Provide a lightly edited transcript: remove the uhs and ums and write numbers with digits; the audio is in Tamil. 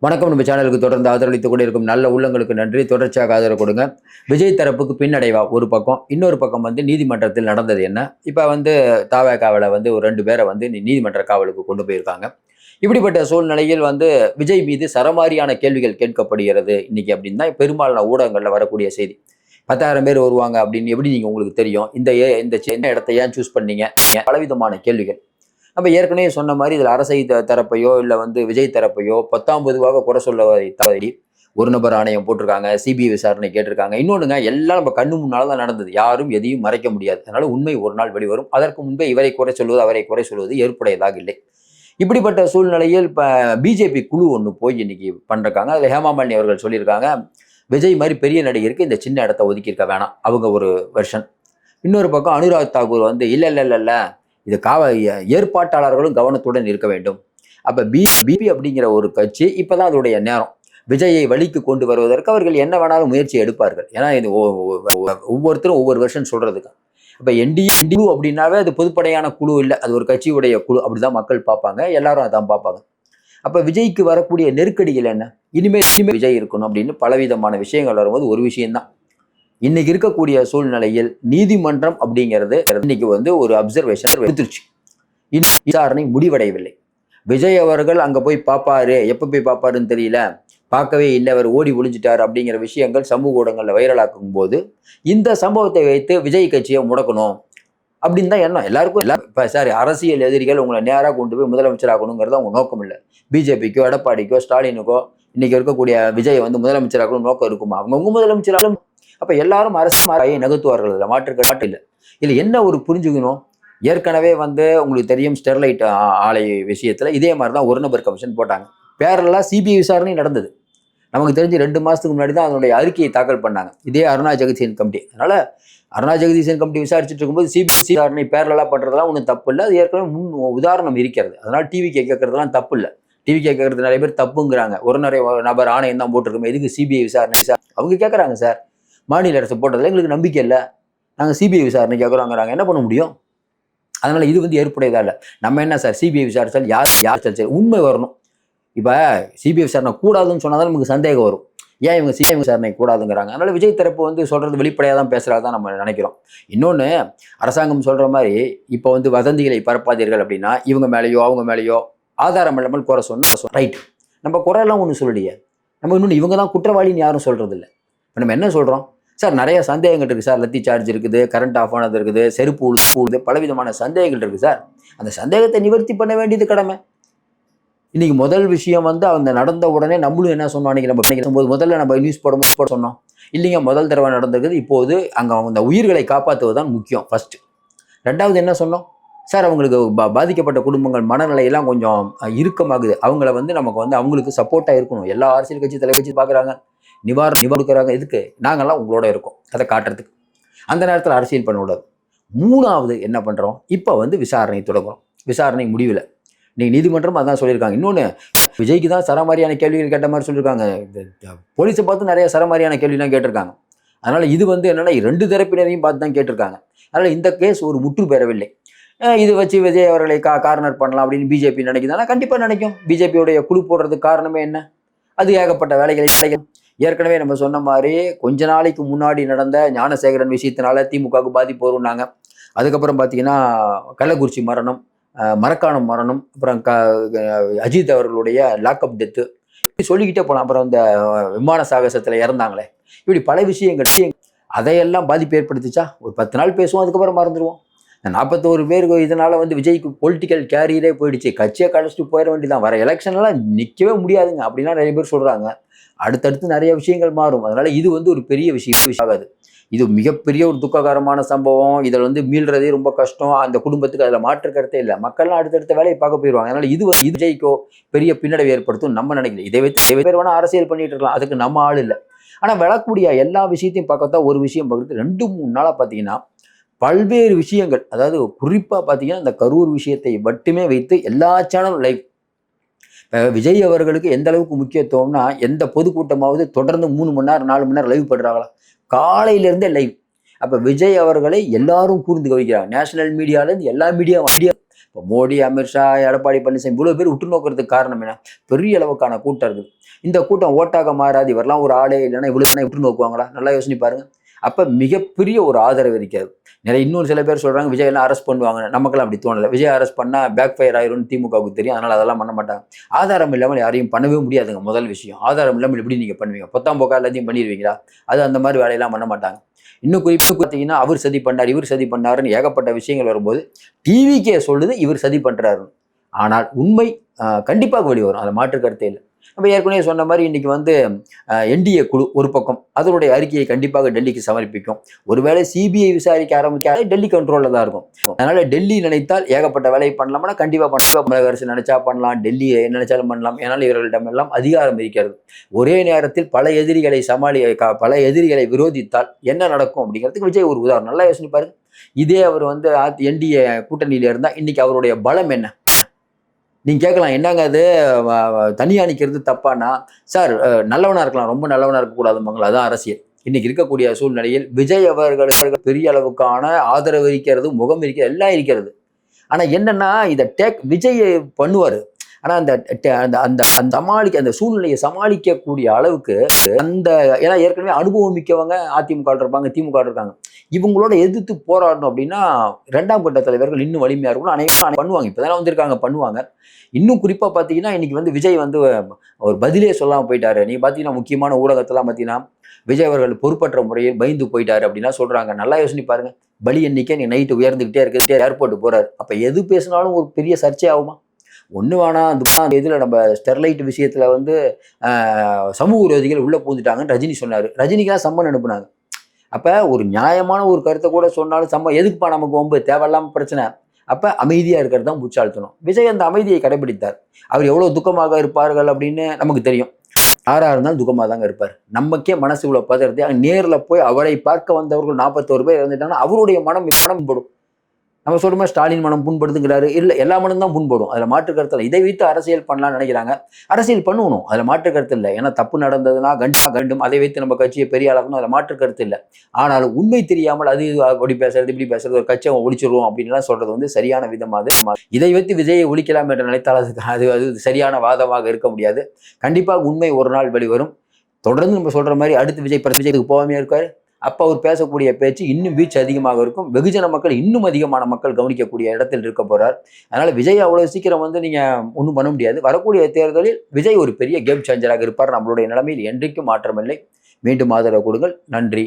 வணக்கம். நம்ம சேனலுக்கு தொடர்ந்து ஆதரவளித்துக் கொண்டிருக்கும் நல்ல உள்ளங்களுக்கு நன்றி. தொடர்ச்சியாக ஆதரவு கொடுங்க. விஜய் தரப்புக்கு பின்னடைவா ஒரு பக்கம், இன்னொரு பக்கம் நீதிமன்றத்தில் நடந்தது என்ன? இப்ப தவேகாவுல ஒரு 2 பேரை நீதிமன்ற காவலுக்கு கொண்டு போயிருக்காங்க. இப்படிப்பட்ட சூழ்நிலையில் விஜய் மீது சரமாரியான கேள்விகள் கேட்கப்படுகிறது இன்னைக்கு அப்படின்னு தான் பெரும்பாலான ஊடகங்கள்ல வரக்கூடிய செய்தி. 10,000 பேர் வருவாங்க அப்படின்னு எப்படி உங்களுக்கு தெரியும்? இந்த சின்ன இடத்தை ஏன் சூஸ் பண்ணீங்க? பலவிதமான கேள்விகள். நம்ம ஏற்கனவே சொன்ன மாதிரி இதில் அரசை தரப்பையோ இல்லை விஜய் தரப்பையோ 10ஆம் பொதுவாக குறை சொல்ல தவறி ஒரு நபர் ஆணையம் போட்டிருக்காங்க, சிபிஐ விசாரணை கேட்டிருக்காங்க. இன்னொன்றுங்க, எல்லாம் நம்ம கண்ணு முன்னால் தான் நடந்தது. யாரும் எதையும் மறைக்க முடியாது. அதனால உண்மை ஒரு நாள் வெளிவரும். அதற்கு முன்பே இவரை குறை சொல்வது அவரை குறை சொல்வது ஏற்புடையதாக இல்லை. இப்படிப்பட்ட சூழ்நிலையில் இப்போ பிஜேபி குழு ஒன்று போய் இன்னைக்கு பண்ணிருக்காங்க. அதில் ஹேமா மாலினி அவர்கள் சொல்லியிருக்காங்க, விஜய் மாதிரி பெரிய நடிகருக்கு இந்த சின்ன இடத்த ஒதுக்கியிருக்க வேணாம். அவங்க ஒரு வெர்ஷன். இன்னொரு பக்கம் அனுராக் தாக்கூர் இல்லை இது ஏற்பாட்டாளர்களும் கவனத்துடன் இருக்க வேண்டும். அப்ப பிபி அப்படிங்கிற ஒரு கட்சி இப்பதான் அதோடைய நேரம். விஜயை வழிக்கு கொண்டு வருவதற்கு அவர்கள் என்ன வேணாலும் முயற்சி எடுப்பார்கள். ஏன்னா இது ஒவ்வொருத்தரும் ஒவ்வொரு வருஷன் சொல்றதுக்கு. அப்ப என்டிஏ அப்படின்னாவே அது பொதுப்படையான குழு இல்லை, அது ஒரு கட்சியுடைய குழு. அப்படிதான் மக்கள் பார்ப்பாங்க, எல்லாரும் அதான் பார்ப்பாங்க. அப்ப விஜய்க்கு வரக்கூடிய நெருக்கடிகள் என்ன? இனிமேல் விஜய் இருக்கணும் அப்படின்னு பலவிதமான விஷயங்கள் வரும்போது ஒரு விஷயம்தான், இன்னைக்கு இருக்கக்கூடிய சூழ்நிலையில் நீதிமன்றம் அப்படிங்கிறது இன்னைக்கு ஒரு அப்சர்வேஷன் எடுத்துருச்சு. இன்னும் விசாரணை முடிவடையவில்லை. விஜய் அவர்கள் அங்க போய் பார்ப்பாரு, எப்ப போய் பார்ப்பாருன்னு தெரியல, பார்க்கவே இல்லை, அவர் ஓடி ஒளிஞ்சிட்டார் அப்படிங்கிற விஷயங்கள் சமூக ஊடகங்கள்ல வைரலாக்கும் போது இந்த சம்பவத்தை வைத்து விஜய் கட்சியை முடக்கணும் அப்படின்னு தான் எண்ணம் எல்லாருக்கும். இப்ப சாரி, அரசியல் எதிரிகள் உங்களை நேராக கொண்டு போய் முதலமைச்சராகணுங்கிறது அவங்க நோக்கம் இல்லை. பிஜேபிக்கோ எடப்பாடிக்கோ ஸ்டாலினுக்கோ இன்னைக்கு இருக்கக்கூடிய விஜய் முதலமைச்சராகணும் நோக்கம் இருக்குமா? அவங்கவுங்க முதலமைச்சராலும் அப்ப எல்லாரும் அரசு நகர்த்துவார்கள், இல்லை மாற்று இல்லை. இதுல என்ன ஒரு புரிஞ்சுக்கணும், ஏற்கனவே உங்களுக்கு தெரியும் ஸ்டெர்லைட் ஆலை விஷயத்துல இதே மாதிரிதான் ஒரு நபர் கமிஷன் போட்டாங்க. பேரலா சிபிஐ விசாரணை நடந்தது. நமக்கு தெரிஞ்சு 2 மாசத்துக்கு முன்னாடி தான் அதனுடைய அறிக்கையை தாக்கல் பண்ணாங்க இதே அருணா ஜெகதீசன் கமிட்டி. அதனால அருணா ஜெகதீசன் கமிட்டி விசாரிச்சுட்டு இருக்கும்போது சிபிஐ விசாரணை பேரலா பண்றதெல்லாம் ஒன்றும் தப்பு இல்லை. அது ஏற்கனவே உதாரணம் இருக்கிறது. அதனால டிவி கேட்கறதுலாம் தப்பு இல்லை. டிவி கேட்கறது நிறைய பேர் தப்புங்கிறாங்க. ஒரு நபர் ஆணையம் தான் போட்டிருக்கோம், எதுக்கு சிபிஐ விசாரணை? அவங்க கேட்கறாங்க, சார் மாநில அரசு போட்டதில் எங்களுக்கு நம்பிக்கை இல்லை, நாங்கள் சிபிஐ விசாரணை கேட்குறோங்கிறாங்க, என்ன பண்ண முடியும்? அதனால இது ஏற்புடையதா இல்லை. நம்ம என்ன சார் சிபிஐ விசாரிச்சால் யார் சரி உண்மை வரணும். இப்போ சிபிஐ விசாரணை கூடாதுன்னு சொன்னாதான் நமக்கு சந்தேகம் வரும், ஏன் இவங்க சிபிஐ விசாரணை கூடாதுங்கிறாங்க. அதனால விஜய் தரப்பு சொல்றது வெளிப்படையாக தான் பேசுறதா நம்ம நினைக்கிறோம். இன்னொன்று, அரசாங்கம் சொல்ற மாதிரி இப்போ வதந்திகளை பரப்பாதீர்கள் அப்படின்னா இவங்க மேலேயோ அவங்க மேலேயோ ஆதாரம் இல்லாமல் குறை சொன்னா ரைட், நம்ம குறையெல்லாம் ஒன்றும் சொல்லலையே. நம்ம இன்னொன்று இவங்க தான் குற்றவாளின்னு யாரும் சொல்றது இல்லை. இப்போ நம்ம என்ன சொல்றோம், சார் நிறைய சந்தேகங்கள் இருக்குது சார், லத்தி சார்ஜ் இருக்குது, கரண்ட் ஆஃப் ஆனது இருக்குது, செருப்பு உழுது, பலவிதமான சந்தேகங்கள் இருக்குது சார். அந்த சந்தேகத்தை நிவர்த்தி பண்ண வேண்டியது கடமை. இன்னைக்கு முதல் விஷயம் அந்த நடந்த உடனே நம்மளும் என்ன சொன்னோம், அன்னைக்கு நம்ம போது முதல்ல நம்ம நியூஸ் போட சொன்னோம் இல்லைங்க, முதல் தடவை நடந்திருக்குது, இப்போது அங்கே அந்த உயிர்களை காப்பாற்றுவதுதான் முக்கியம் ஃபர்ஸ்ட். 2வது என்ன சொன்னோம், சார் அவங்களுக்கு பாதிக்கப்பட்ட குடும்பங்கள் மனநிலையெல்லாம் கொஞ்சம் இறுக்கமாகுது, அவங்கள நமக்கு அவங்களுக்கு சப்போர்ட்டாக இருக்கணும். எல்லா அரசியல் கட்சி தலைவச்சு பார்க்குறாங்க, நிவாரணம் கொடுக்குறாங்க, இதுக்கு நாங்கள்லாம் உங்களோட இருக்கோம் அதை காட்டுறதுக்கு. அந்த நேரத்தில் அரசியல் பண்ணக்கூடாது. 3வது என்ன பண்ணுறோம், இப்போ விசாரணை தொடங்குறோம். விசாரணை முடிவில் இன்னைக்கு நீதிமன்றம் அதான் சொல்லியிருக்காங்க. இன்னொன்று, விஜய்க்கு தான் சரமாரியான கேள்விகள் கேட்ட மாதிரி சொல்லியிருக்காங்க. போலீஸை பார்த்து நிறைய சரமாரியான கேள்விலாம் கேட்டிருக்காங்க. அதனால் இது என்னென்னா 2 தரப்பினரையும் பார்த்து தான் கேட்டிருக்காங்க. அதனால் இந்த கேஸ் ஒரு முற்று பெறவில்லை. இது வச்சு விஜய் அவர்களை கார்னர் பண்ணலாம் அப்படின்னு பிஜேபி நினைக்குதுன்னா கண்டிப்பாக நினைக்கும். பிஜேபியோடைய குழு போடுறதுக்கு காரணமே என்ன, அது ஏகப்பட்ட வேலைகளை. ஏற்கனவே நம்ம சொன்ன மாதிரி கொஞ்ச நாளைக்கு முன்னாடி நடந்த ஞானசேகரன் விஷயத்தினால திமுகவுக்கு பாதிப்பு வரும்னாங்க. அதுக்கப்புறம் பார்த்தீங்கன்னா கள்ளக்குறிச்சி மரணம், மரக்காணம் மரணம், அப்புறம் அஜித் அவர்களுடைய லாக்அப் டெத்து, சொல்லிக்கிட்டே போகலாம். அப்புறம் இந்த விமான சாகசத்தில் இறந்தாங்களே, இப்படி பல விஷயங்கள் அதையெல்லாம் பாதிப்பு ஏற்படுத்திச்சா? ஒரு 10 நாள் பேசுவோம், அதுக்கப்புறம் மறந்துடுவோம். 41 பேருக்கு இதனால விஜய்க்கு பொலிட்டிக்கல் கேரியரே போயிடுச்சு, கட்சியை கழிச்சிட்டு போயிட வேண்டியதான், வர எலெக்ஷன்லாம் நிற்கவே முடியாதுங்க அப்படின்னா நிறைய பேர் சொல்கிறாங்க. அடுத்தடுத்து நிறைய விஷயங்கள் மாறும். அதனால இது ஒரு பெரிய விஷயம் ஆகாது. இது மிகப்பெரிய ஒரு துக்ககரமான சம்பவம். இதில் மீள்றதே ரொம்ப கஷ்டம். அந்த குடும்பத்துக்கு அதில் மாற்று கருத்தே இல்லை. மக்கள்லாம் அடுத்தடுத்த வேலையை பார்க்க போயிடுவாங்க. அதனால இது விஜய்க்கோ பெரிய பின்னடைவு ஏற்படுத்தும் நம்ம நினைக்கல. இதை வைத்து பேர் வேணா அரசியல் பண்ணிட்டு இருக்கலாம், அதுக்கு நம்ம ஆள் இல்லை. ஆனால் விளக்கூடிய எல்லா விஷயத்தையும் பார்க்கத்தா ஒரு விஷயம் பார்க்குறது 2-3 நாளாக பார்த்தீங்கன்னா பல்வேறு விஷயங்கள், அதாவது குறிப்பாக பார்த்தீங்கன்னா இந்த கரூர் விஷயத்தை மட்டுமே வைத்து எல்லா சேனலும் லைவ். இப்போ விஜய் அவர்களுக்கு எந்த அளவுக்கு முக்கியத்துவம்னா, எந்த பொதுக்கூட்டமாவது தொடர்ந்து 3 மணி நேரம் 4 மணி நேரம் லைவ் பண்ணுறாங்களா? காலையிலேருந்தே லைவ். அப்போ விஜய் அவர்களை எல்லாரும் கூர்ந்து கவனிக்கிறாங்க. நேஷனல் மீடியாவிலேருந்து எல்லா மீடியா இப்போ மோடி, அமித்ஷா, எடப்பாடி பழனிசாமி இவ்வளோ பேர் உற்று நோக்கிறதுக்கு காரணம் என்ன? பெரிய அளவுக்கான கூட்டம் இருக்குது. இந்த கூட்டம் ஓட்டாக மாறாது. இவரெல்லாம் ஒரு ஆளே இல்லைன்னா இவ்வளோ உற்று நோக்குவாங்களா? நல்லா யோசனை பாருங்க. அப்ப மிகப்பெரிய ஒரு ஆதரவு இருக்கிறது. நிறைய இன்னொரு சில பேர் சொல்றாங்க விஜய் எல்லாம் அரெஸ்ட் பண்ணுவாங்க. நமக்கெல்லாம் அப்படி தோணல. விஜய் அரெஸ்ட் பண்ணா பேக் ஃபயர் ஆயிரும்னு திமுகவுக்கு தெரியும். அதனால அதெல்லாம் பண்ண மாட்டாங்க. ஆதாரம் இல்லாமல் யாரையும் பண்ணவே முடியாதுங்க. முதல் விஷயம். ஆதாரம் இல்லாமல் எப்படி நீங்க பண்ணுவீங்க? பொத்தாம் போக்கா எல்லாத்தையும் பண்ணிடுவீங்களா? அது அந்த மாதிரி வேலையெல்லாம் பண்ண மாட்டாங்க. இன்னும் குறிப்பா பார்த்தீங்கன்னா அவர் சதி பண்ணார், இவர் சதி பண்ணாருன்னு ஏகப்பட்ட விஷயங்கள் வரும்போது டிவிக்கே சொல்லுது இவர் சதி பண்றாருன்னு. ஆனால் உண்மை கண்டிப்பாக வெளிவரும். அதில் மாற்று கருத்தே இல்லை. நம்ம ஏற்கனவே சொன்ன மாதிரி இன்னைக்கு வந்து என்டிஏ குழு ஒரு பக்கம் அதனுடைய அறிக்கையை கண்டிப்பாக டெல்லிக்கு சமர்ப்பிக்கும். ஒருவேளை சிபிஐ விசாரிக்க ஆரம்பிக்காத டெல்லி கண்ட்ரோல்ல தான் இருக்கும். அதனால டெல்லி நினைத்தால் ஏகப்பட்ட வேலையை பண்ணலாம்னா கண்டிப்பா பண்ணலாம். தமிழக அரசு நினைச்சா பண்ணலாம், டெல்லி நினைச்சாலும் பண்ணலாம். ஏன்னால் இவர்களிடம் எல்லாம் அதிகாரம் இருக்கிறது. ஒரே நேரத்தில் பல எதிரிகளை விரோதித்தால் என்ன நடக்கும் அப்படிங்கிறதுக்கு விஜய் ஒரு உதாரணம். நல்லா யோசனை பாருங்க. இதே அவர் வந்து என்டிஏ கூட்டணியில இருந்தா இன்னைக்கு அவருடைய பலம் என்ன? நீங்க கேட்கலாம் என்னங்க அது தனியா நிற்கிறது தப்பானா? சார் நல்லவனா இருக்கலாம், ரொம்ப நல்லவனா இருக்கக்கூடாதுமாங்களா? அதான் அரசியல். இன்னைக்கு இருக்கக்கூடிய சூழ்நிலையில் விஜய் அவர்களுக்கு பெரிய அளவுக்கான ஆதரவு இருக்கிறது, முகம் இருக்கிறது, எல்லாம் இருக்கிறது. ஆனா என்னன்னா இதை விஜய் பண்ணுவாரு. ஆனா அந்த அந்த அந்த சூழ்நிலையை சமாளிக்கக்கூடிய அளவுக்கு அந்த ஏன்னா ஏற்கனவே அனுபவம் மிக்கவங்க அதிமுக இருப்பாங்க, திமுக இருக்காங்க. இவங்களோட எதிர்த்து போராடணும் அப்படின்னா 2ஆம் கட்ட தலைவர்கள் இன்னும் வலிமையா இருக்கணும். அனைவரும் பண்ணுவாங்க. இப்பதான் வந்திருக்காங்க, பண்ணுவாங்க. இன்னும் குறிப்பா பாத்தீங்கன்னா இன்னைக்கு வந்து விஜய் வந்து ஒரு பதிலே சொல்லாம போயிட்டாரு. நீங்க பாத்தீங்கன்னா முக்கியமான ஊடகத்தெல்லாம் பாத்தீங்கன்னா விஜய் அவர்கள் பொறுப்பற்ற முறையில் பயந்து போயிட்டாரு அப்படின்னா சொல்றாங்க. நல்லா யோசனை பாருங்க. பலி எண்ணிக்கை நீ நைட்டு உயர்ந்துகிட்டே இருக்கு, ஏர்போர்ட் போறாரு. அப்ப எது பேசினாலும் ஒரு பெரிய சர்ச்சை ஆகுமா? ஒண்ணு வேணா அந்த இதுல நம்ம ஸ்டெர்லைட் விஷயத்துல வந்து சமூக விரோதிகள் உள்ள பூந்துட்டாங்கன்னு ரஜினி சொன்னாரு. ரஜினிக்கெல்லாம் சம்மன் அனுப்புனாங்க. அப்ப ஒரு நியாயமான ஒரு கருத்தை கூட சொன்னாலும் எதுக்குப்பா நமக்கு வம்பு, தேவையில்லாம பிரச்சனை. அப்ப அமைதியா இருக்கிறது தான் புச்சாழ்த்தணும். விஜய் அந்த அமைதியை கடைபிடித்தார். அவர் எவ்வளவு துக்கமாக இருப்பார்கள் அப்படின்னு நமக்கு தெரியும். யாரா இருந்தாலும் துக்கமா தாங்க இருப்பார். நமக்கே மனசு இவ்வளவு பதறது. நேர்ல போய் அவரை பார்க்க வந்தவர்கள் 41 பேர் இறந்துட்டாங்கன்னா அவருடைய மனம் படும். நம்ம சொல்ற மாதிரி ஸ்டாலின் மனம் புண்படுதுங்கிறாரு. இல்ல எல்லா மனம் தான் புண்படும். அதுல மாற்று கருத்து இல்லை. இதை வைத்து அரசியல் பண்ணலாம்னு நினைக்கிறாங்க. அரசியல் பண்ணணும். அதுல மாற்று கருத்து இல்லை. ஏன்னா தப்பு நடந்ததுன்னா கண்டும் அதை வைத்து நம்ம கட்சியை பெரிய ஆளாக்கணும். அதுல மாற்று கருத்து இல்லை. ஆனாலும் உண்மை தெரியாமல் அது அப்படி பேசுறது இப்படி பேசுறது ஒரு கட்சியை ஒழிச்சிருவோம் அப்படின்லாம் சொல்றது வந்து சரியான விதமாக இதை வைத்து விஜயை ஒழிக்கலாம் என்று நினைத்தால் அது சரியான வாதமாக இருக்க முடியாது. கண்டிப்பாக உண்மை ஒரு நாள் வெளிவரும். தொடர்ந்து நம்ம சொல்ற மாதிரி அடுத்து விஜய்க்கு போகாமையா இருக்காரு. அப்ப அவர் பேசக்கூடிய பேச்சு இன்னும் வீச்சு அதிகமாக இருக்கும். வெகுஜன மக்கள் இன்னும் அதிகமான மக்கள் கவனிக்கக்கூடிய இடத்தில் இருக்க போறார். அதனால விஜய் அவ்வளவு சீக்கிரம் வந்து நீங்க ஒன்றும் பண்ண முடியாது. வரக்கூடிய தேர்தலில் விஜய் ஒரு பெரிய கேம் சேஞ்சராக இருப்பார். நம்மளுடைய நிலைமையில் என்றைக்கும் மாற்றமில்லை. மீண்டும் ஆதரவு கொடுங்கள். நன்றி.